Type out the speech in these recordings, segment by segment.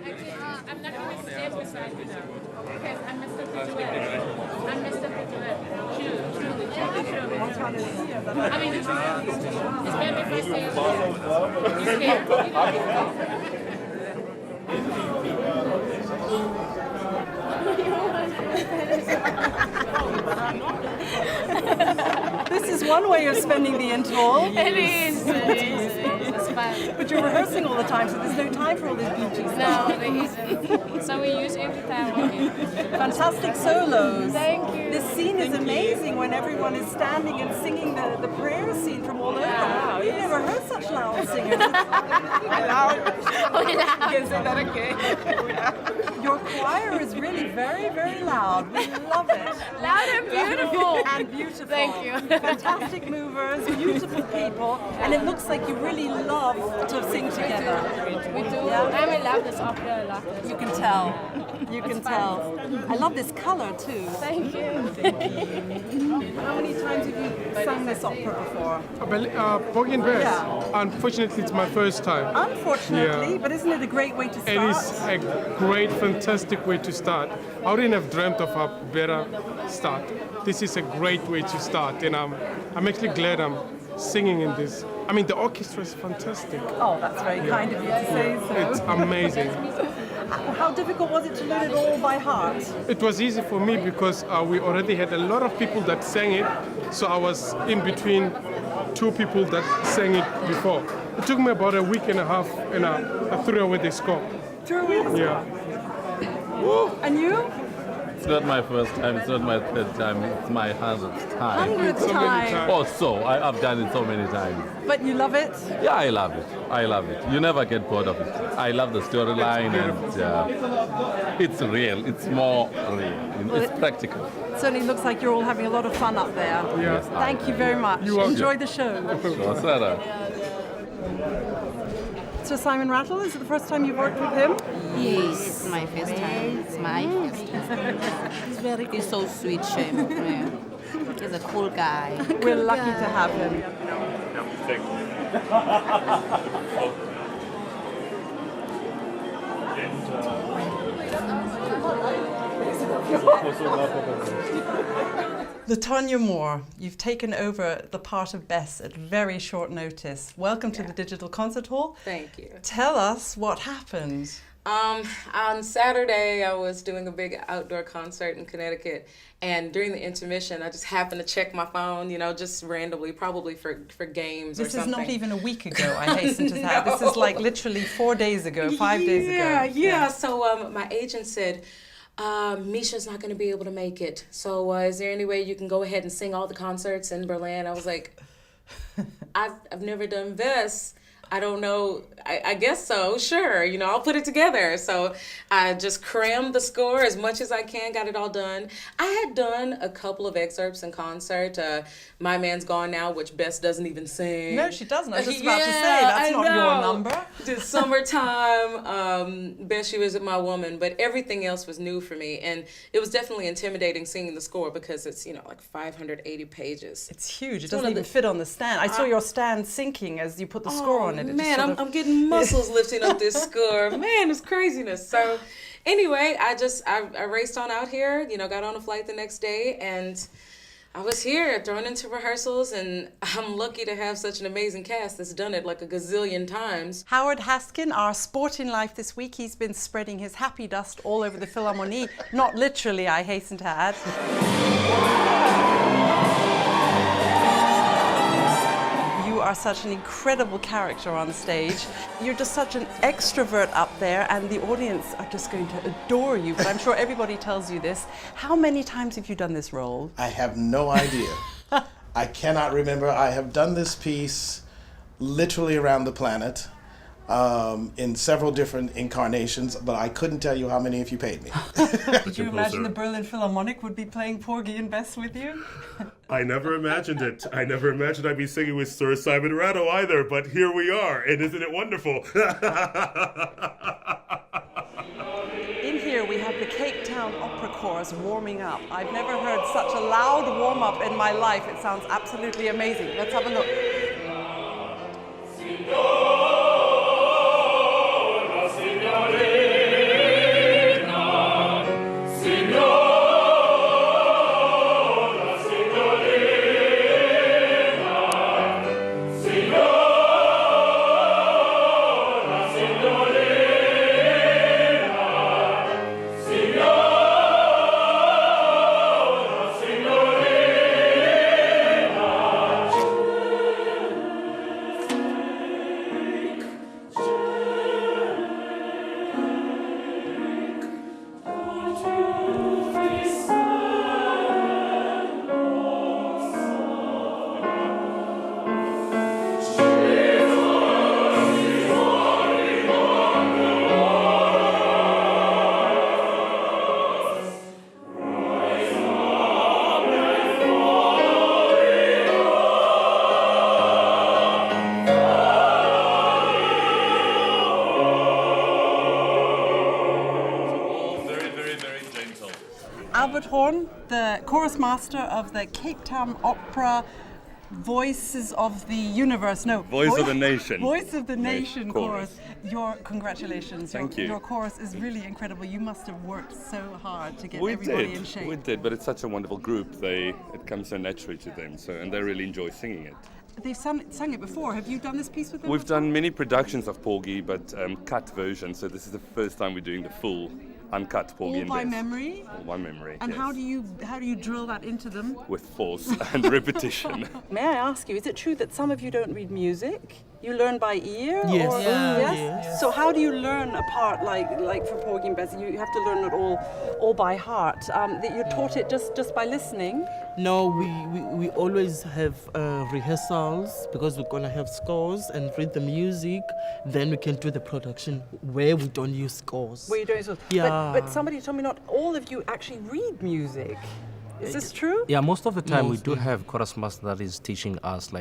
I'm not going to stand beside you now. Because I'm Mr. Pictuette. I'm Mr. Pictuette. Truly. I mean, the truth is, it's better if I stay alone. You This is one way of spending the interval. It is. It's fun. But you're rehearsing all the time, so there's no time for all this beauty stuff. No, there isn't. So we use every time we can. Fantastic solos. Thank you. This scene is amazing when everyone is standing and singing the prayer scene from all over. Wow, you've never heard such loud singers. Loud. You can say that again. Your choir is really very, very loud. We love it. Loud and beautiful. And beautiful. Thank you. Fantastic movers, beautiful people, and it looks like you really love to sing together. We do. Yeah. I'm in love with opera a lot. You can tell. You can tell. I love this color too. Thank you. How many times have you sung this opera before? Porgy and Bess. Yeah. Unfortunately, it's my first time. Unfortunately, Yeah. but isn't it a great way to start? It is a great, fantastic way to start. I wouldn't have dreamt of a better start. This is a great way to start, and I'm actually glad I'm singing in this. I mean, the orchestra is fantastic. Oh, that's very kind of you to say so. It's amazing. How difficult was it to learn it all by heart? It was easy for me because we already had a lot of people that sang it, so I was in between two people that sang it before. It took me about a week and a half, and I threw away the score. Yeah. And you? It's not my first time, it's not my third time, it's my 100th time. 100th So many time. times. Oh, so I've done it so many times. But you love it? Yeah, I love it. I love it. You never get bored of it. I love the storyline, and it's real. It's more real. It's practical. Certainly looks like you're all having a lot of fun up there. Yeah. Thank you very much. You are- Enjoy the show. Sure, Sarah. So Simon Rattle, is it the first time you've worked with him? Yes, it's my first time. It's my first time. He's so sweet, Shane. Yeah. He's a cool guy. We're lucky to have him. LaTonya Moore, you've taken over the part of Bess at very short notice. Welcome to the Digital Concert Hall. Thank you. Tell us what happened. On Saturday, I was doing a big outdoor concert in Connecticut, and during the intermission, I just happened to check my phone, just randomly, probably for games or This something. is not even a week ago, I hasten to say. This is like literally 4 days ago, 5 days ago. Yeah. So my agent said, Misha's not going to be able to make it. So is there any way you can go ahead and sing all the concerts in Berlin? I was like, I've never done Bess. I don't know. I guess so. Sure. I'll put it together. So I just crammed the score as much as I can, got it all done. I had done a couple of excerpts in concert. My Man's Gone Now, which Bess doesn't even sing. No, she doesn't. I was just about to say, that's not your number. The Summertime, Bess, She Was My Woman, but everything else was new for me. And it was definitely intimidating singing the score because it's, like 580 pages. It's huge. It doesn't even fit on the stand. I saw your stand sinking as you put the score on it. Man, I'm getting muscles lifting up this score. Man, it's craziness. So anyway, I raced on out here, got on a flight the next day, and I was here thrown into rehearsals, and I'm lucky to have such an amazing cast that's done it like a gazillion times. Howard Haskin, our sport in life this week, he's been spreading his happy dust all over the Philharmonie. Not literally, I hasten to add. You are such an incredible character on stage. You're just such an extrovert up there, and the audience are just going to adore you. But I'm sure everybody tells you this. How many times have you done this role? I have no idea. I cannot remember. I have done this piece literally around the planet in several different incarnations, but I couldn't tell you how many if you paid me. Did you imagine the Berlin Philharmonic would be playing Porgy and Bess with you? I never imagined it. I never imagined I'd be singing with Sir Simon Rattle either, but here we are, and isn't it wonderful? In here we have the Cape Town Opera Chorus warming up. I've never heard such a loud warm-up in my life. It sounds absolutely amazing. Let's have a look. Signora, signore. Robert Horn, the chorus master of the Cape Town Opera Voices of the Universe. No, Voice of the Nation. Voice of the Nation Chorus. Your congratulations. Thank you. Your chorus is really incredible. You must have worked so hard to get everybody in shape. We did, but it's such a wonderful group. It comes so naturally to them, and they really enjoy singing it. They've sung it before. Have you done this piece with them? We've done many productions of Porgy, but cut version. So this is the first time we're doing the full uncut Porgy and All by Bess. memory? All by memory. And yes. how do you drill that into them? With force and repetition. May I ask you, is it true that some of you don't read music? You learn by ear? Yes. Or, Yes. So how do you learn a part like for Porgy and Bess? You have to learn it all by heart. That you're taught it just by listening? No, we always have rehearsals because we're gonna have scores and read the music. Then we can do the production where we don't use scores. Where you don't so. Yeah. But somebody told me not all of you actually read music. Is this true? Yeah, most of the time we Mostly. do have chorus master that is teaching us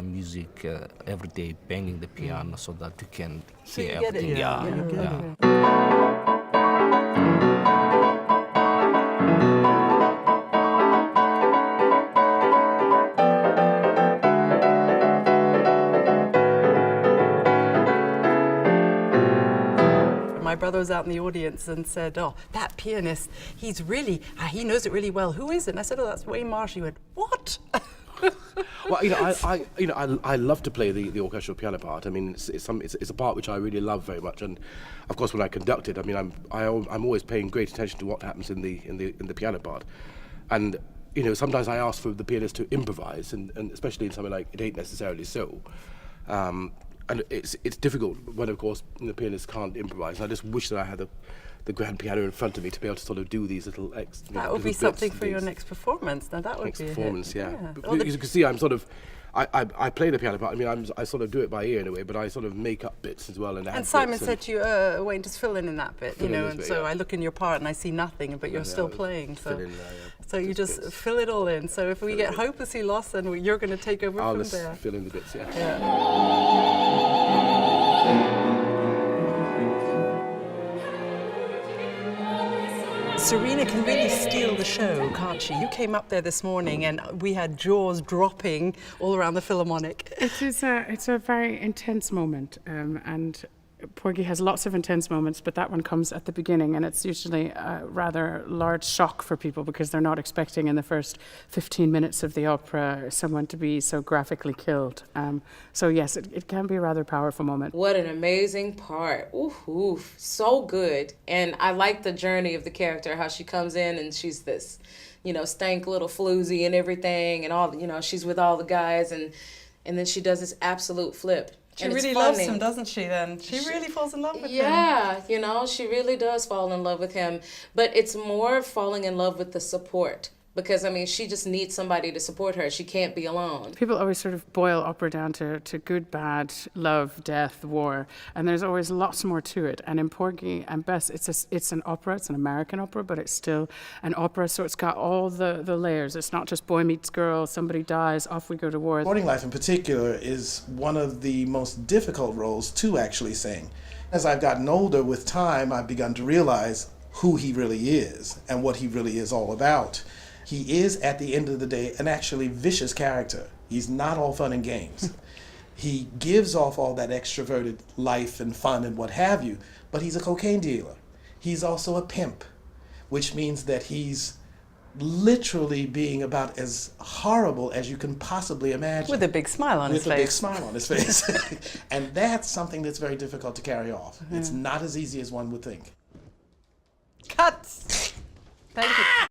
music every day, banging the piano so that we can So hear you get it. everything. Yeah, Yeah, you get yeah. My brother was out in the audience and said, "Oh, that pianist, he knows it really well. Who is it?" And I said, "Oh, that's Wayne Marsh." He went, "What?" Well, I love to play the orchestral piano part. I mean, it's a part which I really love very much. And of course, when I conduct it, I mean, I'm always paying great attention to what happens in the piano part. And sometimes I ask for the pianist to improvise, and especially in something like It Ain't Necessarily So. And it's difficult when, of course, the pianist can't improvise. And I just wish that I had the grand piano in front of me to be able to sort of do these little That would be something for your next performance. Now that would next be performance, a hit. yeah. Well, Because you can see, I'm sort of, I play the piano part. I mean, I sort of do it by ear in a way, but I sort of make up bits as well. And Simon said to you, Wayne, just fill in that bit, Fill in this and bit, so yeah. I look in your part and I see nothing, but you're still playing. So, fill in there, yeah. so you just bits. fill it all in. So if we get hopelessly lost, then you're going to take over I'll from just there. fill in the bits, yeah. Serena can really steal the show, can't she? You came up there this morning and we had jaws dropping all around the Philharmonic. It's a very intense moment, and Porgy has lots of intense moments, but that one comes at the beginning, and it's usually a rather large shock for people because they're not expecting in the first 15 minutes of the opera someone to be so graphically killed. So yes, it can be a rather powerful moment. What an amazing part. Oof, oof. So good. And I like the journey of the character, how she comes in and she's this, stank little floozy and everything, and all, she's with all the guys, and then she does this absolute flip. She really loves him, doesn't she, then? She really falls in love with him. Yeah, she really does fall in love with him. But it's more falling in love with the support. Because, she just needs somebody to support her. She can't be alone. People always sort of boil opera down to good, bad, love, death, war, and there's always lots more to it. And in Porgy and Bess, it's an opera, it's an American opera, but it's still an opera, so it's got all the layers. It's not just boy meets girl, somebody dies, off we go to war. Boarding life in particular is one of the most difficult roles to actually sing. As I've gotten older, with time, I've begun to realize who he really is and what he really is all about. He is, at the end of the day, an actually vicious character. He's not all fun and games. He gives off all that extroverted life and fun and what have you, but he's a cocaine dealer. He's also a pimp, which means that he's literally being about as horrible as you can possibly imagine. With a big smile on his face. With a big smile on his face. And that's something that's very difficult to carry off. It's not as easy as one would think. Cut! Thank you.